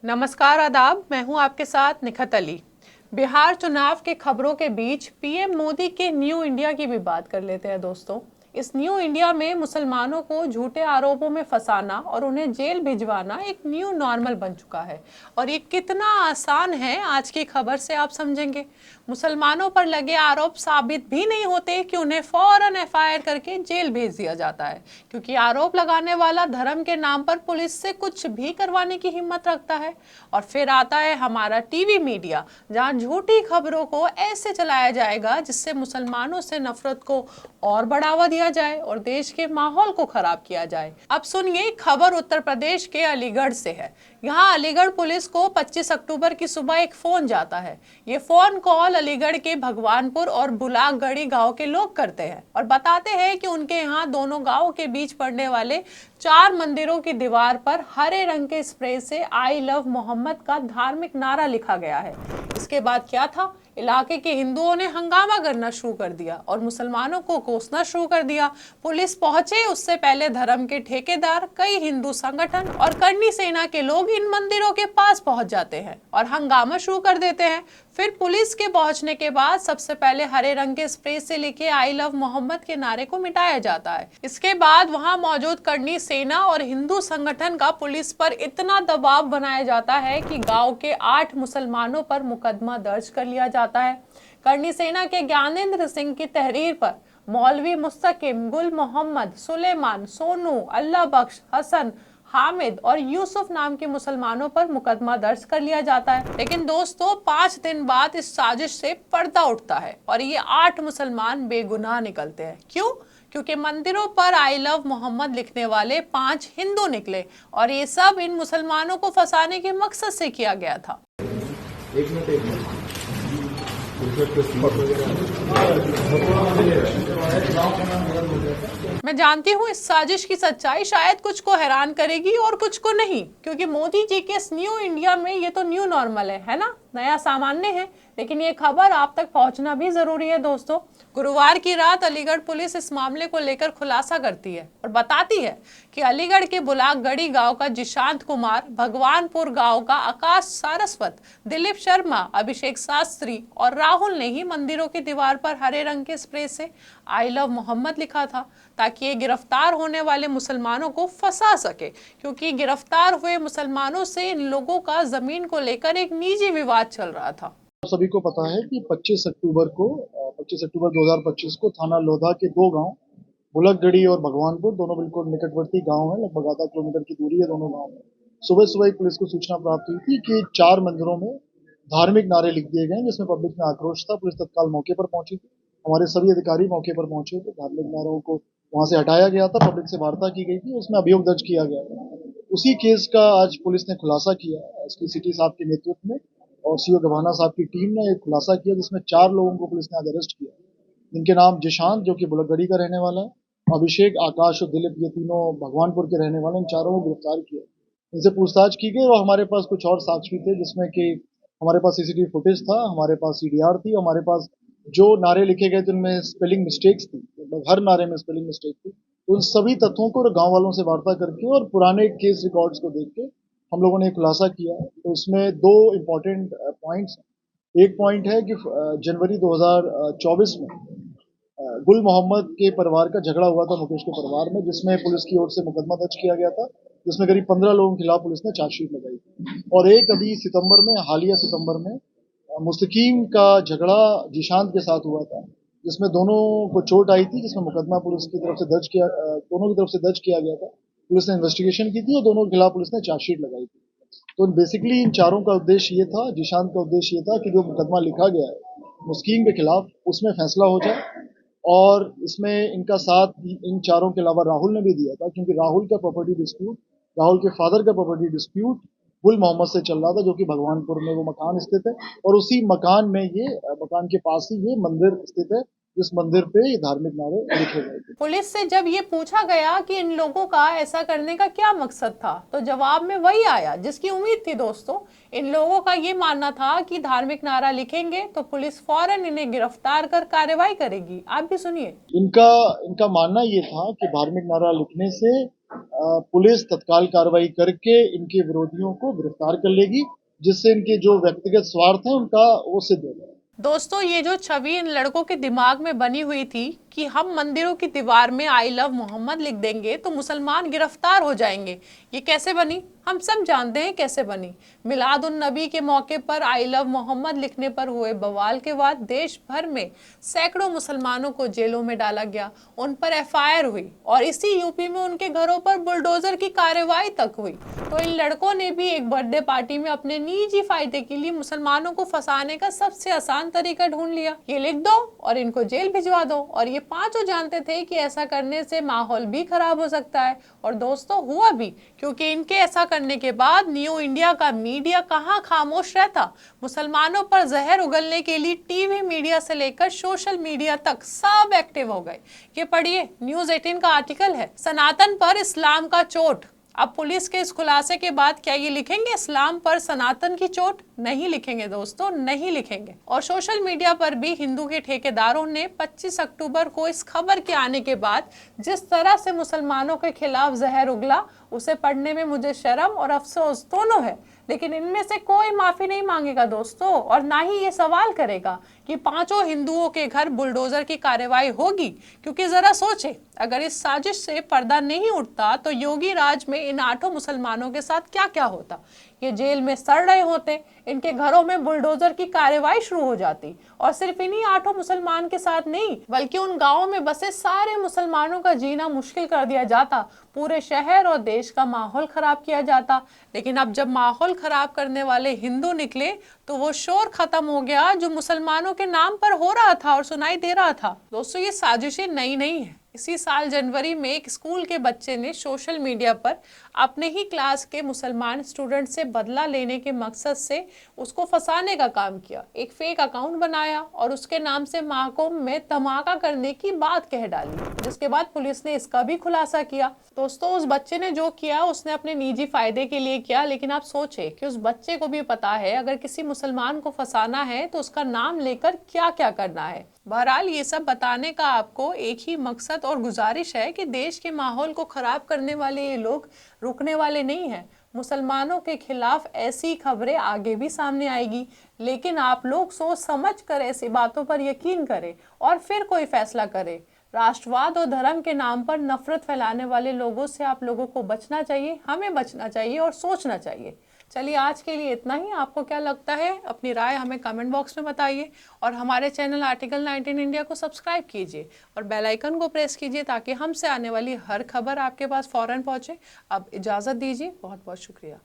नमस्कार, आदाब। मैं हूं आपके साथ निखत अली। बिहार चुनाव के खबरों के बीच पीएम मोदी के न्यू इंडिया की भी बात कर लेते हैं दोस्तों। इस न्यू इंडिया में मुसलमानों को झूठे आरोपों में फंसाना और उन्हें जेल भिजवाना एक न्यू नॉर्मल बन चुका है। और ये कितना आसान है आज की खबर से आप समझेंगे। मुसलमानों पर लगे आरोप साबित भी नहीं होते कि उन्हें फौरन एफआईआर करके जेल भेज दिया जाता है, क्योंकि आरोप लगाने वाला धर्म के नाम पर पुलिस से कुछ भी करवाने की हिम्मत रखता है। और फिर आता है हमारा टीवी मीडिया, जहां झूठी खबरों को ऐसे चलाया जाएगा जिससे मुसलमानों से नफरत को और बढ़ावा दिया जाए और देश के माहौल को खराब किया जाए। अब सुनिए, खबर उत्तर प्रदेश के अलीगढ़ से है। यहाँ अलीगढ़ पुलिस को 25 अक्टूबर की सुबह एक फोन जाता है। ये फोन कॉल अलीगढ़ के भगवानपुर और बुलागगढ़ी गांव के लोग करते हैं और बताते हैं कि उनके यहाँ दोनों गांवों के बीच पड़ने वाले 4 मंदिरों की दीवार पर हरे रंग के स्प्रे से आई लव मोहम्मद का धार्मिक नारा लिखा गया है। इसके बाद क्या था, इलाके के हिंदुओं ने हंगामा करना शुरू कर दिया और मुसलमानों को कोसना शुरू कर दिया। पुलिस पहुंचे उससे पहले धर्म के ठेकेदार, कई हिंदू संगठन और करनी सेना के लोग इन मंदिरों के पास पहुंच जाते हैं और हंगामा शुरू कर देते हैं। फिर पुलिस के पहुंचने के बाद सबसे पहले हरे रंग के स्प्रे से लिखे आई लव मोहम्मद के नारे को मिटाया जाता है। इसके बाद वहां मौजूद करनी सेना और हिंदू संगठन का पुलिस पर इतना दबाव बनाया जाता है कि गांव के 8 मुसलमानों पर मुकदमा दर्ज कर लिया जाता है। करनी सेना के ज्ञानेंद्र सिंह की तहरीर पर मौलवी मुस्तकिम, गुल मोहम्मद, सुलेमान, सोनू, अल्लाह बख्श, हसन, हामिद और यूसुफ नाम के मुसलमानों पर मुकदमा दर्ज कर लिया जाता है। लेकिन दोस्तों, 5 दिन बाद इस साजिश से पर्दा उठता है और ये 8 मुसलमान बेगुनाह निकलते हैं। क्यों? क्योंकि मंदिरों पर आई लव मोहम्मद लिखने वाले 5 हिंदू निकले और ये सब इन मुसलमानों को फंसाने के मकसद से किया गया था। एक मिनट मैं जानती हूँ इस साजिश की सच्चाई शायद कुछ को हैरान करेगी और कुछ को नहीं, क्योंकि मोदी जी के इस न्यू इंडिया में ये तो न्यू नॉर्मल है ना, नया सामान्य है। लेकिन ये खबर आप तक पहुंचना भी जरूरी है दोस्तों। गुरुवार की रात अलीगढ़ पुलिस इस मामले को लेकर खुलासा करती है और बताती है कि अलीगढ़ के बुलागगढ़ी गांव का जिशांत कुमार, भगवानपुर गांव का आकाश सारस्वत, दिलीप शर्मा, अभिषेक शास्त्री और राहुल ने ही मंदिरों की दीवार पर हरे रंग के स्प्रे से आई लव मोहम्मद लिखा था, ताकि ये गिरफ्तार होने वाले मुसलमानों को फंसा सके। क्योंकि गिरफ्तार हुए मुसलमानों से इन लोगों का जमीन को लेकर एक निजी विवाद चल रहा था। सभी को पता है कि 25 अक्टूबर 2025 को थाना लोधा के 2 गांव बुलकगढ़ी और भगवानपुर, दोनों बिल्कुल निकटवर्ती गांव हैं, लगभग आधा किलोमीटर की दूरी है दोनों गांव में। सुबह सुबह ही पुलिस को सूचना प्राप्त हुई थी कि 4 मंदिरों में धार्मिक नारे लिख दिए गए, जिसमें पब्लिक में आक्रोश था। पुलिस तत्काल मौके पर पहुंची थी, हमारे सभी अधिकारी मौके पर पहुंचे थे। धार्मिक नारों को वहां से हटाया गया था, पब्लिक से वार्ता की गई थी, उसमें अभियोग दर्ज किया गया था। उसी केस का आज पुलिस ने खुलासा किया, एसपी सिटी साहब के नेतृत्व में और सीओ गवाना साहब की टीम ने एक खुलासा किया, जिसमें 4 लोगों को पुलिस ने आज अरेस्ट किया। इनके नाम जिशांत, जो कि बुलकगढ़ी का रहने वाला है, अभिषेक, आकाश और दिलीप, ये तीनों भगवानपुर के रहने वाले, इन चारों को गिरफ्तार किया। इनसे पूछताछ की गई और हमारे पास कुछ और साक्ष्य भी थे, जिसमें कि हमारे पास सीसीटीवी फुटेज था, हमारे पास सीडीआर थी, हमारे पास जो नारे लिखे गए थे उनमें स्पेलिंग मिस्टेक्स थी, हर नारे में स्पेलिंग मिस्टेक थी। तो उन सभी तथ्यों को गांव वालों से वार्ता करके और पुराने केस रिकॉर्ड्स को देख के हम लोगों ने खुलासा किया। तो इसमें 2 इम्पोर्टेंट पॉइंट्स। एक पॉइंट है कि जनवरी 2024 में गुल मोहम्मद के परिवार का झगड़ा हुआ था, मुकेश के परिवार में, जिसमें पुलिस की ओर से मुकदमा दर्ज किया गया था, जिसमें करीब 15 लोगों के खिलाफ पुलिस ने चार्जशीट लगाई थी। और एक अभी सितंबर में, हालिया सितंबर में मुस्तकीम का झगड़ा जिशांत के साथ हुआ था, जिसमें दोनों को चोट आई थी, जिसमें मुकदमा पुलिस की तरफ से दोनों की तरफ से दर्ज किया गया था। पुलिस ने इन्वेस्टिगेशन की थी और दोनों के खिलाफ पुलिस ने चार्जशीट लगाई थी। तो बेसिकली इन चारों का उद्देश्य ये था, जिशांत का उद्देश्य ये था कि जो मुकदमा लिखा गया है मुस्कीम के खिलाफ, उसमें फैसला हो जाए। और इसमें इनका साथ इन चारों के अलावा राहुल ने भी दिया था, क्योंकि राहुल का प्रॉपर्टी डिस्प्यूट, राहुल के फादर का प्रॉपर्टी डिस्प्यूट गुल मोहम्मद से चल रहा था, जो कि भगवानपुर में वो मकान स्थित है और उसी मकान में मकान के पास ही ये मंदिर स्थित है, जिस मंदिर पे ये धार्मिक नारे लिखे गए थे। पुलिस से जब ये पूछा गया कि इन लोगों का ऐसा करने का क्या मकसद था, तो जवाब में वही आया जिसकी उम्मीद थी दोस्तों। इन लोगों का ये मानना था कि धार्मिक नारा लिखेंगे तो पुलिस फौरन इन्हें गिरफ्तार कर कार्रवाई करेगी। आप भी सुनिए। इनका मानना ये था कि धार्मिक नारा लिखने से पुलिस तत्काल कार्रवाई करके इनके विरोधियों को गिरफ्तार कर लेगी, जिससे इनके जो व्यक्तिगत स्वार्थ है उनका वो सिद्ध हो जाएगा। दोस्तों, ये जो छवि इन लड़कों के दिमाग में बनी हुई थी कि हम मंदिरों की दीवार में आई लव मोहम्मद लिख देंगे तो मुसलमान गिरफ्तार हो जाएंगे, ये कैसे बनी? हम सब जानते हैं कैसे बनी। मिलाद उन नबी के मौके पर आई लव मोहम्मद लिखने पर हुए बवाल के बाद देश भर में सैकड़ों मुसलमानों को जेलों में डाला गया, उन पर एफआईआर हुई और इसी यूपी में उनके घरों पर बुलडोजर की कार्रवाई तक हुई। तो इन लड़कों ने भी एक बर्थडे पार्टी में अपने निजी फायदे के लिए मुसलमानों को फंसाने का सबसे आसान तरीका ढूंढ लिया, ये लिख दो और इनको जेल भिजवा दो। और ये पांचों जानते थे कि ऐसा करने से माहौल भी खराब हो सकता है, और दोस्तों हुआ भी, क्योंकि इनके ऐसा करने के बाद न्यू इंडिया का मीडिया कहाँ खामोश रहता। मुसलमानों पर जहर उगलने के लिए टीवी मीडिया से लेकर सोशल मीडिया तक सब एक्टिव हो गए। ये पढ़िए, न्यूज़ 18 का आर्टिकल है, सनातन पर इस्लाम का चोट। अब पुलिस के इस खुलासे के बाद क्या ये लिखेंगे इस्लाम पर सनातन की चोट? नहीं लिखेंगे दोस्तों, नहीं लिखेंगे। और सोशल मीडिया पर भी हिंदू के ठेकेदारों ने 25 अक्टूबर को इस खबर के आने के बाद जिस तरह से मुसलमानों के खिलाफ जहर उगला, उसे पढ़ने में मुझे शर्म और अफसोस दोनों है। लेकिन इनमें से कोई माफी नहीं मांगेगा दोस्तों, और ना ही ये सवाल करेगा कि पांचों हिंदुओं के घर बुलडोजर की कार्रवाई होगी। क्योंकि जरा सोचे, अगर इस साजिश से पर्दा नहीं उठता तो योगी राज में इन 8 मुसलमानों के साथ क्या क्या होता। ये जेल में सड़ रहे होते, इनके घरों में बुलडोजर की कार्रवाई शुरू हो जाती, और सिर्फ इन्हीं 8 मुसलमान के साथ नहीं बल्कि उन गांवों में बसे सारे मुसलमानों का जीना मुश्किल कर दिया जाता, पूरे शहर और देश का माहौल खराब किया जाता। लेकिन अब जब माहौल खराब करने वाले हिंदू निकले तो वो शोर खत्म हो गया जो मुसलमानों के नाम पर हो रहा था और सुनाई दे रहा था। दोस्तों, ये साजिशें नई नहीं है। इसी साल जनवरी में एक स्कूल के बच्चे ने सोशल मीडिया पर अपने ही क्लास के मुसलमान स्टूडेंट से बदला लेने के मकसद से उसको फंसाने का काम किया। एक फेक अकाउंट बनाया और उसके नाम से महाकुंभ में धमाका करने की बात कह डाली, जिसके बाद पुलिस ने इसका भी खुलासा किया। दोस्तों, उस बच्चे ने जो किया उसने अपने निजी फायदे के लिए किया, लेकिन आप सोचे कि उस बच्चे को भी पता है अगर किसी मुसलमान को फंसाना है तो उसका नाम लेकर क्या क्या करना है। बहरहाल, ये सब बताने का आपको एक ही मकसद और गुजारिश है कि देश के माहौल को खराब करने वाले ये लोग रुकने वाले नहीं हैं। मुसलमानों के खिलाफ ऐसी खबरें आगे भी सामने आएगी, लेकिन आप लोग सोच समझ कर ऐसी बातों पर यकीन करें और फिर कोई फैसला करें। राष्ट्रवाद और धर्म के नाम पर नफरत फैलाने वाले लोगों से आप लोगों को बचना चाहिए, हमें बचना चाहिए और सोचना चाहिए। चलिए, आज के लिए इतना ही। आपको क्या लगता है, अपनी राय हमें कमेंट बॉक्स में बताइए, और हमारे चैनल आर्टिकल 19 इंडिया को सब्सक्राइब कीजिए और बेल आइकन को प्रेस कीजिए ताकि हमसे आने वाली हर खबर आपके पास फौरन पहुंचे। अब इजाज़त दीजिए, बहुत बहुत शुक्रिया।